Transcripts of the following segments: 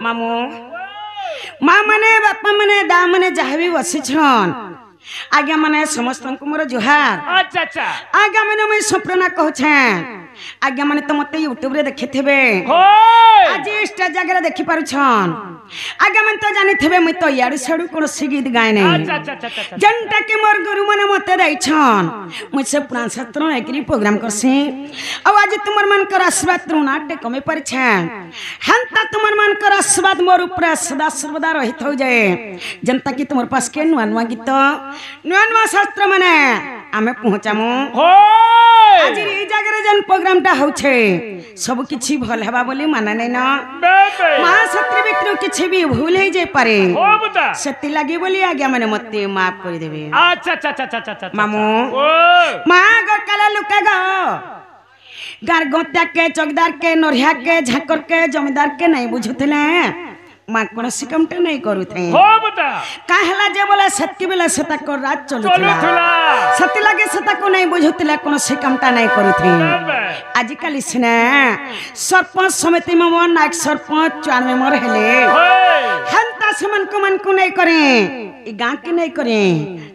मामू माँ मने बापा मने दा मने जहाँ भी बसी छन आज्ञा माने समस्त मोर जुहार। अच्छा अच्छा आज्ञा माने मैं सपना कहू छे आज्ञा माने तो मते यूट्यूब रे देखि थेबे आज इष्ट जगह देखि पारु छन आज्ञा माने तो जानि थेबे मैं तो याडू साडू कोन गीत गाय नै अच्छा अच्छा जनता के मोर गुरु माने मते दै छन मैं से पुराण शास्त्र एकरी प्रोग्राम करसी अब आज तुमर मन कर आशीर्वाद नाट्य कमे पर छे हंता तुमर मन कर आशीर्वाद मोर ऊपर सदा सर्वदा रहित हो जाए जनता की तुमर पास के नुआ नुआ गीत नुआ नुआ शास्त्र माने आमे पहुंचामु आज रे जगह जन प्रोग्राम टा हो छे सब किछि भल हेबा बोली माने नै न मां सत्र बिक्रु किछि भी भूल हे जे पारे सती लागी बोली आज्ञा माने मते माफ कर देबे। अच्छा अच्छा अच्छा अच्छा मामू मां ग कला लुका ग गार गोत्या के चौकदार के नोरिया के झाकर के जमींदार के नहीं बुझुतले मां कोन सिकमटे नहीं करूथे हो बता काहला जे बोला सत्य बेला सता को रात चलुथला सत्य लागे सता को नहीं बुझुतले कोन सिकमटा नहीं करूथे आज काली सिने सरपंच समिति में मन नायक सरपंच 94 मेंबर हेले हंता समन को मन को नहीं करे ई गां के नहीं करे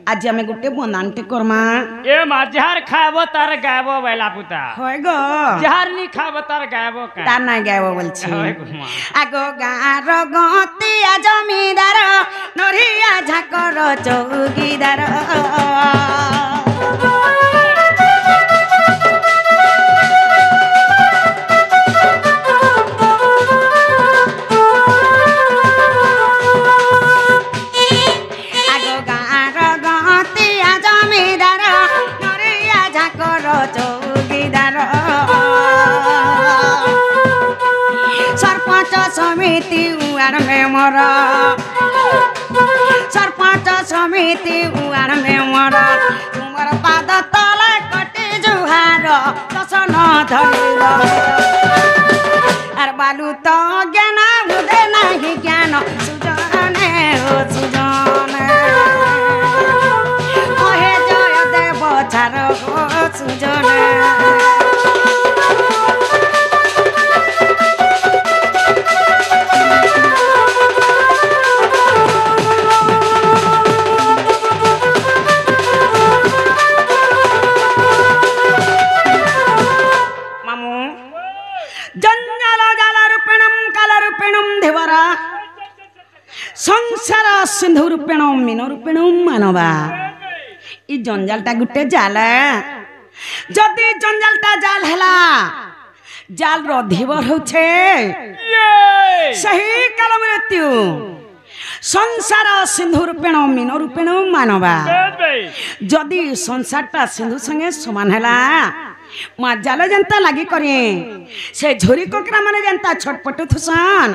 आज हमें गुटे बनानते करमा ए मा जहर खाबो तार गायबो बेला पुता होय गो जहर नी खाबो तार गायबो का ता नहीं गायबो बोलछि होय गो आगो गार गतिया जमीदार नरिया झाकर चौकीदार समिति उआर में मोर सरपंच समिति उआर में मोर तुमर पाद तले कटे जुहार दसन धरिल आर बालू तो ज्ञान बुझे नहीं ज्ञान सुजने हो सुजने ओहे जय देव छार हो सुजने संसार सिंधु रूपेण मीन रूपेण मानवा ई जंजालटा गुटे जाल जदि जंजालटा जाल हैला जाल रधिवर होछे सही काल मृत्यु संसार सिंधु रूपेण मीन रूपेण मानवा जदि संसारटा सिंधु संगे समान हैला माँ जाल जनता लगी करे से झोरी कोकरा माने जनता छटपट थुसन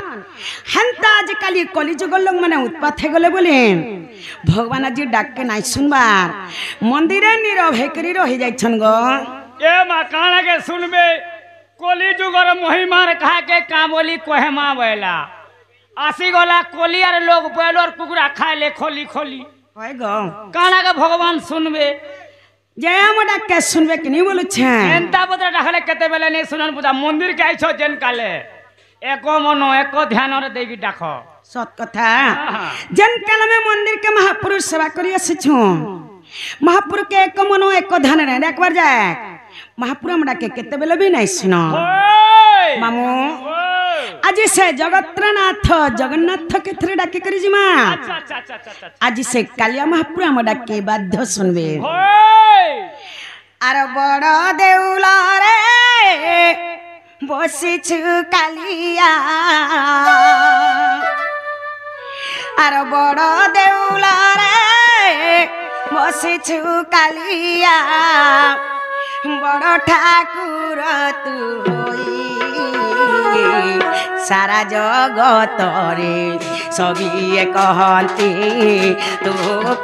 हंता आज काली कलिजुग लोग माने उत्पात हे गले बोले भगवान आज डाक के नाइ सुनबार मंदिरे नीरव हेकरी रहि जाय छन गो ए मां काना के सुनबे कलिजुगर महिमार कहा के का बोली कोहे मां बेला आसी गोला कोली और लोग बैल और कुकुरा खाए ले खोली खोली होय गो काना के भगवान सुनबे जय मोडा के सुनबे कि नहीं बोलु छे एंता बदरा डाखले केते बेले नहीं सुनन बुझा मंदिर के आइछो जेन काले एको मनो एको ध्यान रे देगी डाखो सत कथा जेन काल में मंदिर के महापुरुष सेवा करी आछछु महापुर के एको मनो एको ध्यान रे एक बार जाए महापुर हमरा के केते बेले भी नहीं सुनो मामू आज से जगत्रनाथ जगन्नाथ के थरे डाके करी जिमा आज से कालिया महापुर हम डाके बाध्य सुनबे आर बड़ देउला रे बसिछु कालिया आर बड़ देउला रे बसिछु कालिया बड़ ठाकुर तू सारा जगत रे सभी कहती तू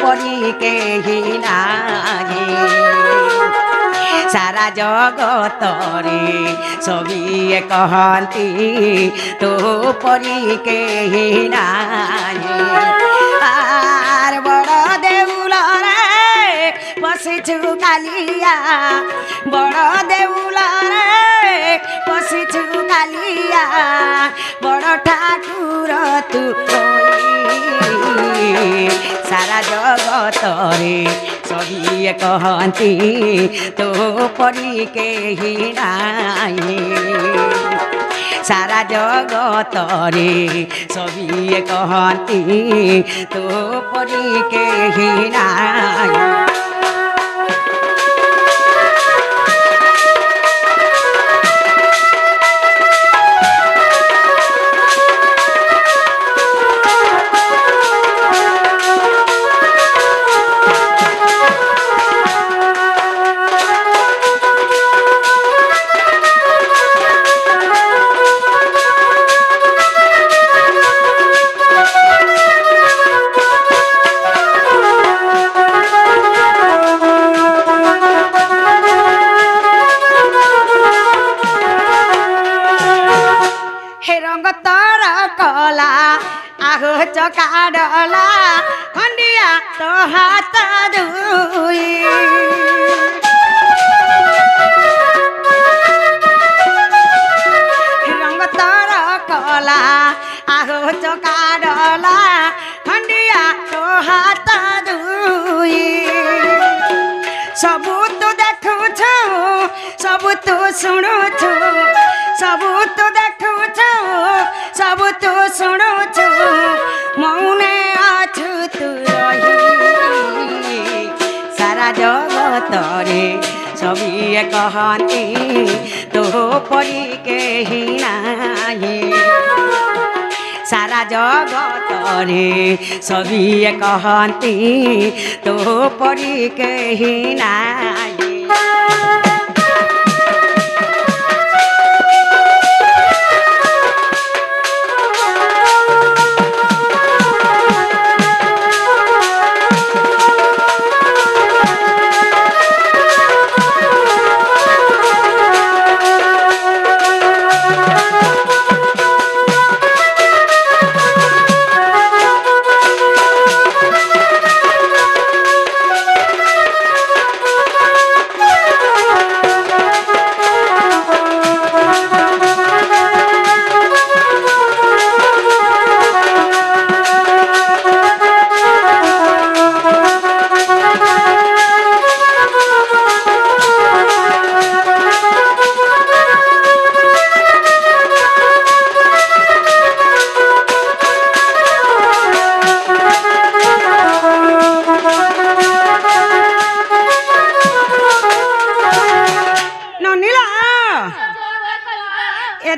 परी के ही नाही सारा जगत रे सभी कहती तू परी के ही नाही आर बड़ देव পশিছু কালিয়া বড় দেউলরে পশিছু কালিয়া বড় ঠাকুর তু সারা জগতরে সবিয়ে কহନ୍ତି তো পরি কেহি নাই সারা জগতরে সবিয়ে কহନ୍ତି তো পরি কেহি নাই চকাডলা খন্ডিয়া তো হাত দুই রঙ তর কলা আহো চকাডলা খন্ডিয়া তো হাত দুই সবু তু দেখুছু সবু তু শুণুছু সবু তু দেখুছু সবু তু শুণুছু মৌনে আছু তু রহি সারা জগতরে সবিয়ে কহନ୍ତି তো পরি কেহি নাই সারা জগতরে সবিয়ে কহନ୍ତି তো পরি কেহি নাই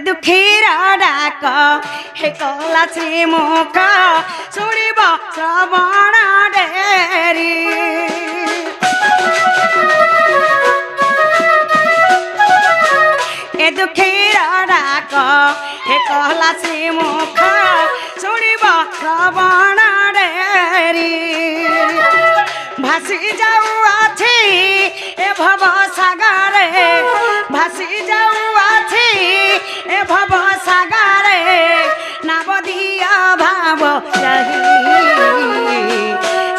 দুঃখীর ডাক হে কলা শ্রীমুখ শুনিব শ্রবণ ডেরি এ দুঃখীর ডাক হে কলা শ্রীমুখ শুনিব শ্রবণ ডেরি ভাসি যাও আছি এ ভব সাগরে ভাসি যাও আছি এ ভব সাগরে নাবদিয়া ভাব রহি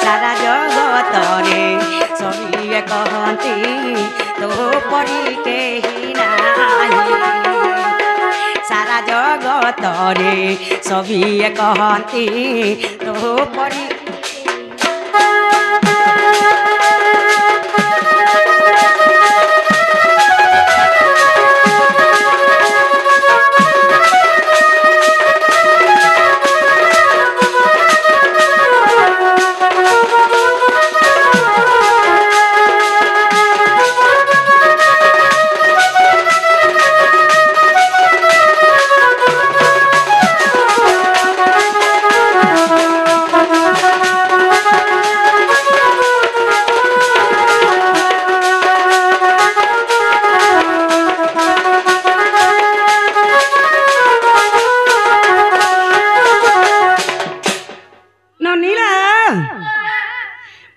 সারা জগতরে সবিয়ে কহନ୍ତି তো পরি কেহি নাই সারা জগতরে সবিয়ে কহନ୍ତି তো পরি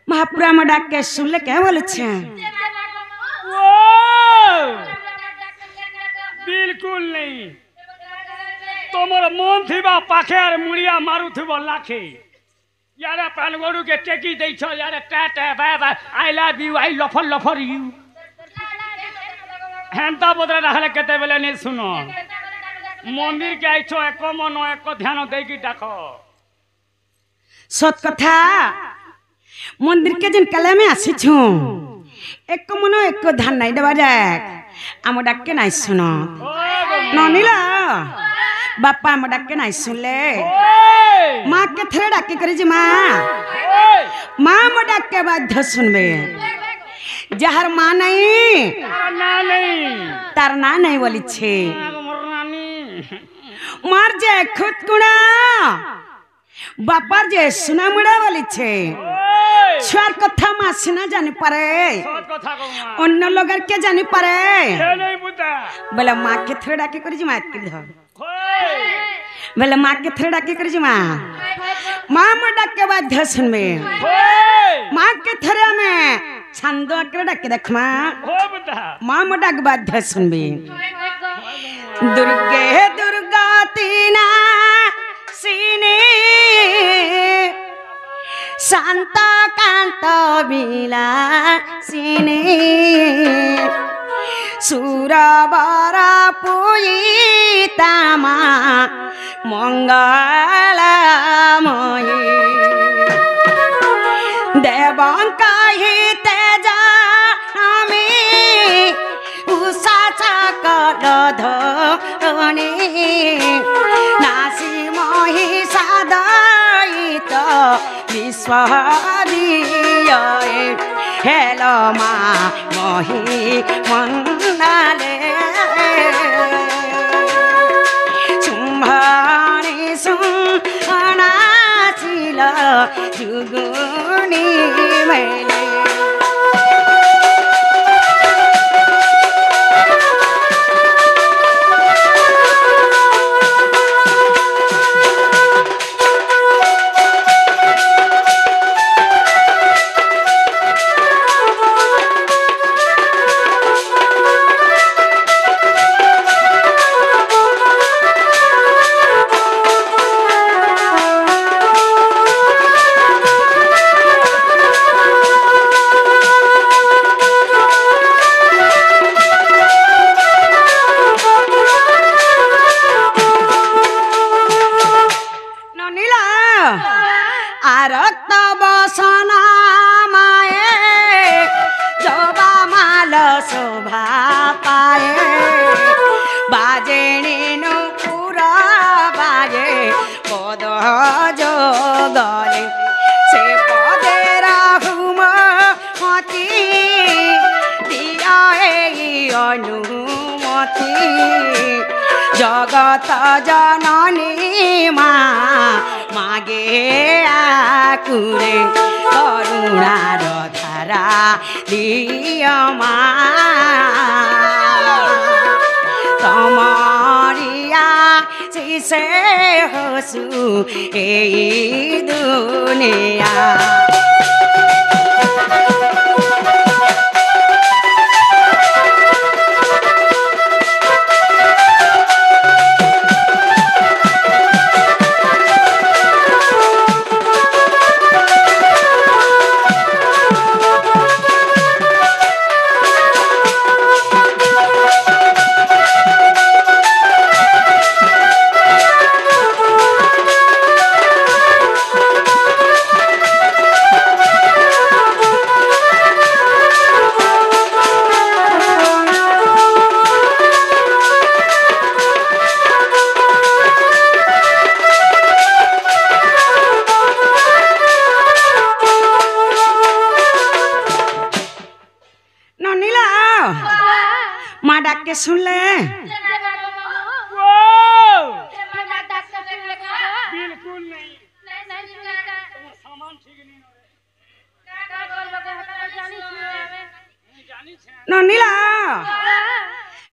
महापुरा में डाक के सुन ले क्या बोले छे बिल्कुल नहीं तोमर मन थी बा पाखे और मुड़िया मारू थी बा लाखे यार पान गोरु के टेकी दै छ यार tata bye bye I love you I लफर यू हेंता बोदरा रहले केते बेले नै सुनो मंदिर के आइछो एको मन एको ध्यान दे की डाको सत कथा मंदिर के जन कले में आसी छु एको मन एको ध्यान नै देबा जाक आम डाके नै सुनो ननिला बापा आम डाके नै सुनले माँ के थरे डाके करी जी माँ माँ आम डाके बाध्य सुनबे जहर माँ नहीं तार ना नहीं बोली छे मार जे खुद कुड़ा बापर जे सुना मुड़ा बोली छे छुआर कथा माँ सुना जाने पारे अन्य लोगर के जाने पारे बोला माँ के थरे डाके करी जी माँ के धर बोला माँ के थरे डाके करी जी माँ माँ आम डाके बाध्य सुनबे माँ के थरे में छंदो अकरे डाके देख माँ मोटा के बात सुनबी दुर्गे दुर्गा तीना सीने शांत कांत बिला सीने सुरबरा पुईतामा मंगलमयी देवंका ही तेजा नामी उषा चकर धनी नासी महिषादयित विश्वदिय हेलो माँ मही मन्नाले सुम्भणी सुम्भना जुगुनी मैले शोभा पाए बाजेणी नुपुरा बाजे पद जो गले से पदे राहुम मती दिया अनुमति जगत जननी माँ मागे आकुरे करुणार धारा दिया तमरिया से हसु ए दुनिया के सुन ले बिल्कुल नहीं सामान ठीक नहीं नीला